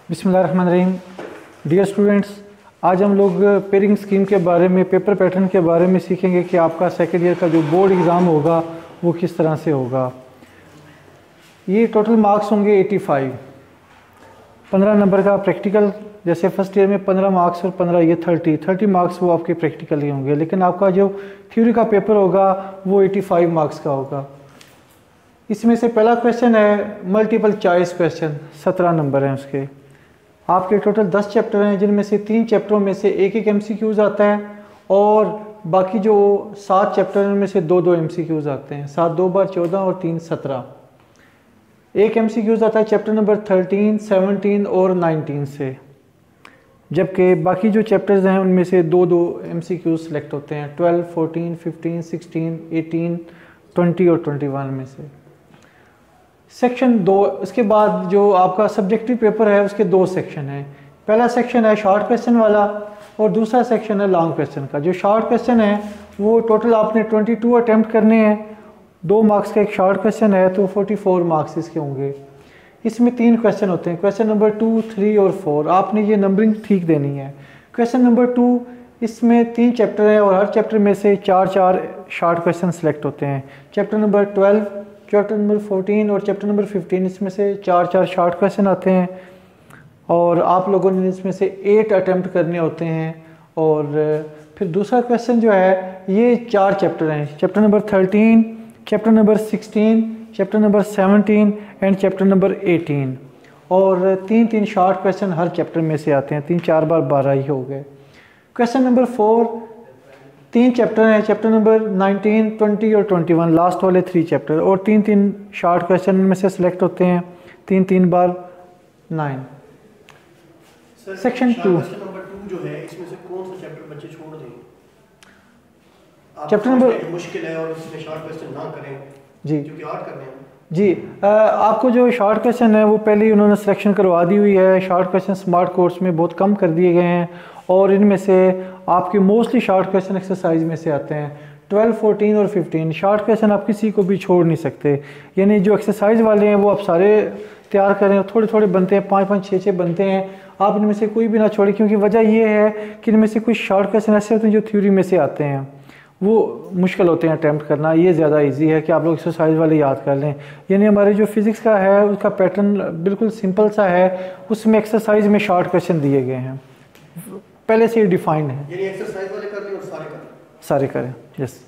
बिस्मिल्लाहिर्रहमानिर्रहीम। Dear students, आज हम लोग पेयरिंग स्कीम के बारे में, पेपर पैटर्न के बारे में सीखेंगे कि आपका सेकेंड ईयर का जो बोर्ड एग्ज़ाम होगा वो किस तरह से होगा। ये टोटल मार्क्स होंगे 85, 15 नंबर का प्रैक्टिकल। जैसे फर्स्ट ईयर में 15 मार्क्स और 15 ये 30 मार्क्स वो आपके प्रैक्टिकल ही होंगे, लेकिन आपका जो थ्योरी का पेपर होगा वो 85 मार्क्स का होगा। इसमें से पहला क्वेश्चन है मल्टीपल चॉइस क्वेश्चन, 17 नंबर हैं उसके। आपके टोटल 10 चैप्टर हैं, जिनमें से 3 चैप्टरों में से एक MCQs आता है और बाकी जो 7 चैप्टर हैं उनमें से 2 MCQs आते हैं। 7 2 बार 14 और 3 17। एक MCQs आता है चैप्टर नंबर 13, 17 और 19 से, जबकि बाकी जो चैप्टर्स हैं उनमें से 2 MCQs सेलेक्ट होते हैं 12, 14, 15, 16, 18, 20 और 21 में से। सेक्शन 2, उसके बाद जो आपका सब्जेक्टिव पेपर है उसके 2 सेक्शन हैं। पहला सेक्शन है शॉर्ट क्वेश्चन वाला और दूसरा सेक्शन है लॉन्ग क्वेश्चन का। जो शॉर्ट क्वेश्चन है वो टोटल आपने 22 अटैम्प्ट करने हैं। 2 मार्क्स का एक शॉर्ट क्वेश्चन है तो 44 मार्क्स इसके होंगे। इसमें 3 क्वेश्चन होते हैं, क्वेश्चन नंबर 2, 3 और 4। आपने ये नंबरिंग ठीक देनी है। क्वेश्चन नंबर 2, इसमें 3 चैप्टर हैं और हर चैप्टर में से 4 शॉर्ट क्वेश्चन सेलेक्ट होते हैं। चैप्टर नंबर 12, चैप्टर नंबर 14 और चैप्टर नंबर 15, इसमें से 4 शॉर्ट क्वेश्चन आते हैं और आप लोगों ने इसमें से 8 अटैम्प्ट करने होते हैं। और फिर दूसरा क्वेश्चन जो है ये 4 चैप्टर हैं, chapter number 13, chapter number 16, chapter number 17 and chapter number 18। और 3 शॉर्ट क्वेश्चन हर चैप्टर में से आते हैं। 3 4 बार 12 ही हो गए। क्वेश्चन नंबर 4, 3 चैप्टर हैं, चैप्टर नंबर 19, 20 और 21, लास्ट वाले 3 चैप्टर, और 3 शॉर्ट क्वेश्चन में से सिलेक्ट होते हैं 3 बार 9। सेक्शन 2 नंबर 2 जो है, इसमें से कौन सा चैप्टर बच्चे छोड़ दें? चैप्टर नंबर मुश्किल है और इसमें शॉर्ट क्वेश्चन ना करें जी, क्योंकि आर्ट करने हैं जी। आपको जो शॉर्ट क्वेश्चन है वो पहले ही उन्होंने सिलेक्शन करवा दी हुई है। शॉर्ट क्वेश्चन स्मार्ट कोर्स में बहुत कम कर दिए गए हैं और इनमें से आपके मोस्टली शॉर्ट क्वेश्चन एक्सरसाइज में से आते हैं। 12, 14 और 15 शॉर्ट क्वेश्चन आप किसी को भी छोड़ नहीं सकते। यानी जो एक्सरसाइज वाले हैं वो आप सारे तैयार करें, थोड़े बनते हैं, 5 6 बनते हैं। आप इनमें से कोई भी ना छोड़ें, क्योंकि वजह ये है कि इनमें से कुछ शॉर्ट क्वेश्चन ऐसे होते हैं जो थ्योरी में से आते हैं, वो मुश्किल होते हैं अटैम्प्ट करना। ये ज़्यादा इजी है कि आप लोग एक्सरसाइज वाले याद कर लें। यानी हमारे जो फिज़िक्स का है उसका पैटर्न बिल्कुल सिंपल सा है, उसमें एक्सरसाइज में शॉर्ट क्वेश्चन दिए गए हैं, पहले से ही डिफाइंड है। यानी एक्सरसाइज वाले कर लें और सारे करें। यस।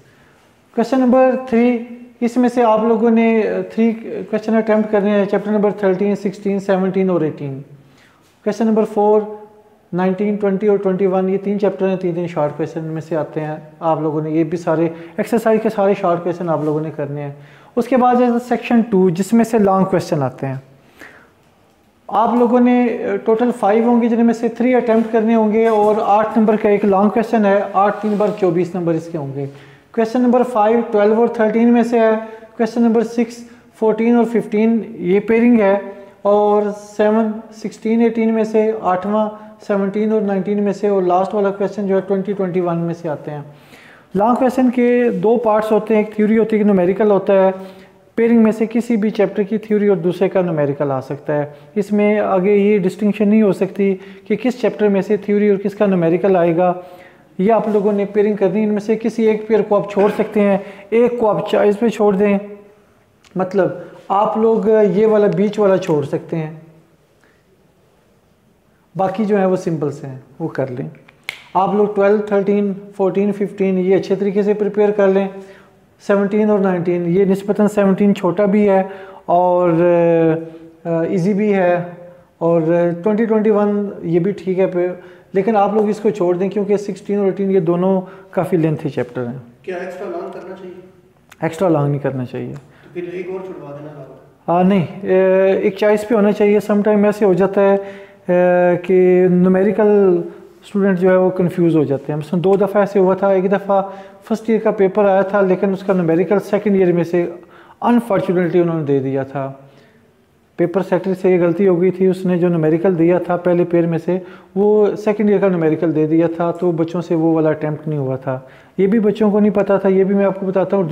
क्वेश्चन नंबर 3, इसमें से आप लोगों ने 3 क्वेश्चन अटैम्प्ट करने हैं, चैप्टर नंबर 13, 16, 17 और 18। क्वेश्चन नंबर 4, 19, 20 और 21, ये 3 चैप्टर हैं, 3 शॉर्ट क्वेश्चन में से आते हैं। आप लोगों ने ये भी सारे एक्सरसाइज के सारे शॉर्ट क्वेश्चन आप लोगों ने करने हैं। उसके बाद है सेक्शन 2, जिसमें से लॉन्ग क्वेश्चन आते हैं। आप लोगों ने टोटल 5 होंगे, जिनमें से 3 अटैम्प्ट करने होंगे और 8 नंबर का एक लॉन्ग क्वेश्चन है। 8 3 बार 24 नंबर इसके होंगे। क्वेश्चन नंबर 5, 12 और 13 में से है। क्वेश्चन नंबर 6, 14 और 15 ये पेयरिंग है और 7, 16, 18 में से 8वां, 17 और 19 में से, और लास्ट वाला क्वेश्चन जो है 20, 21 में से आते हैं। लॉन्ग क्वेश्चन के 2 पार्ट्स होते हैं, एक थ्योरी होती है, एक न्यूमेरिकल होता है। पेयरिंग में से किसी भी चैप्टर की थ्योरी और दूसरे का न्यूमेरिकल आ सकता है। इसमें आगे ये डिस्टिंक्शन नहीं हो सकती कि किस चैप्टर में से थ्योरी और किसका न्यूमेरिकल आएगा। ये आप लोगों ने पेयरिंग करनी, इनमें से किसी एक पेयर को आप छोड़ सकते हैं, एक को आप चॉइस पे छोड़ दें। मतलब आप लोग ये वाला बीच वाला छोड़ सकते हैं, बाकी जो है वो सिंपल से हैं, वो कर लें। आप लोग 12, 13, 14, 15 ये अच्छे तरीके से प्रिपेयर कर लें। 17 और 19 ये निस्बतन 17 छोटा भी है और इजी भी है, और 20, 21 ये भी ठीक है लेकिन आप लोग इसको छोड़ दें क्योंकि 16 और 18 ये दोनों काफ़ी लेंथी चैप्टर हैं। क्या एक्स्ट्रा लॉन्ग करना चाहिए? एक्स्ट्रा लॉन्ग नहीं करना चाहिए, तो फिर एक और छुड़वा देना। हाँ नहीं, एक चॉइस पे होना चाहिए। समटाइम ऐसे हो जाता है कि न्यूमेरिकल स्टूडेंट जो है वो कंफ्यूज हो जाते हैं। मतलब 2 दफ़ा ऐसे हुआ था। एक दफ़ा फर्स्ट ईयर का पेपर आया था लेकिन उसका न्यूमेरिकल सेकंड ईयर में से अनफॉर्चुनेटली उन्होंने दे दिया था। पेपर सेक्रेटरी से ये गलती हो गई थी, उसने जो न्यूमेरिकल दिया था पहले पेयर में से वो सेकंड ईयर का न्यूमेरिकल दे दिया था, तो बच्चों से वो वाला अटैम्प्ट नहीं हुआ था। ये भी बच्चों को नहीं पता था, ये भी मैं आपको बताता हूँ।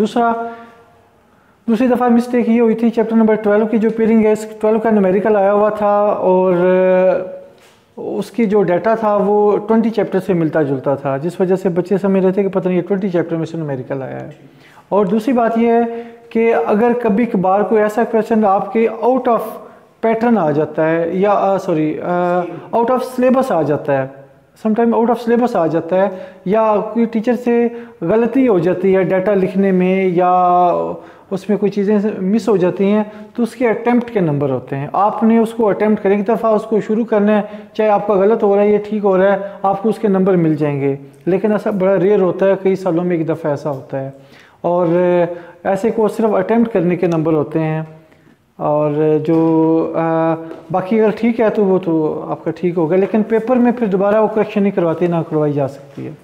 दूसरी दफ़ा मिस्टेक ये हुई थी, चैप्टर नंबर 12 की जो पेयरिंग है, 12 का न्यूमेरिकल आया हुआ था और उसकी जो डाटा था वो 20 चैप्टर से मिलता जुलता था, जिस वजह से बच्चे समझ रहे थे कि पता नहीं ये 20 चैप्टर में से न्यूमेरिकल आया है। और दूसरी बात ये है कि अगर कभी कभार कोई ऐसा क्वेश्चन आपके आउट ऑफ पैटर्न आ जाता है या आउट ऑफ सिलेबस आ जाता है, समटाइम आउट ऑफ सिलेबस आ जाता है, या कोई टीचर से गलती हो जाती है डाटा लिखने में या उसमें कोई चीज़ें मिस हो जाती हैं, तो उसके अटैम्प्ट के नंबर होते हैं। आपने उसको अटैम्प्ट करें, एक दफ़ा उसको शुरू करना है, चाहे आपका गलत हो रहा है या ठीक हो रहा है, आपको उसके नंबर मिल जाएंगे। लेकिन ऐसा बड़ा रेयर होता है, कई सालों में एक दफ़ा ऐसा होता है। और ऐसे को सिर्फ अटैम्प्ट करने के नंबर होते हैं, और जो बाकी अगर ठीक है तो वो तो आपका ठीक होगा, लेकिन पेपर में फिर दोबारा वो करेक्शन नहीं करवाती, ना करवाई जा सकती है।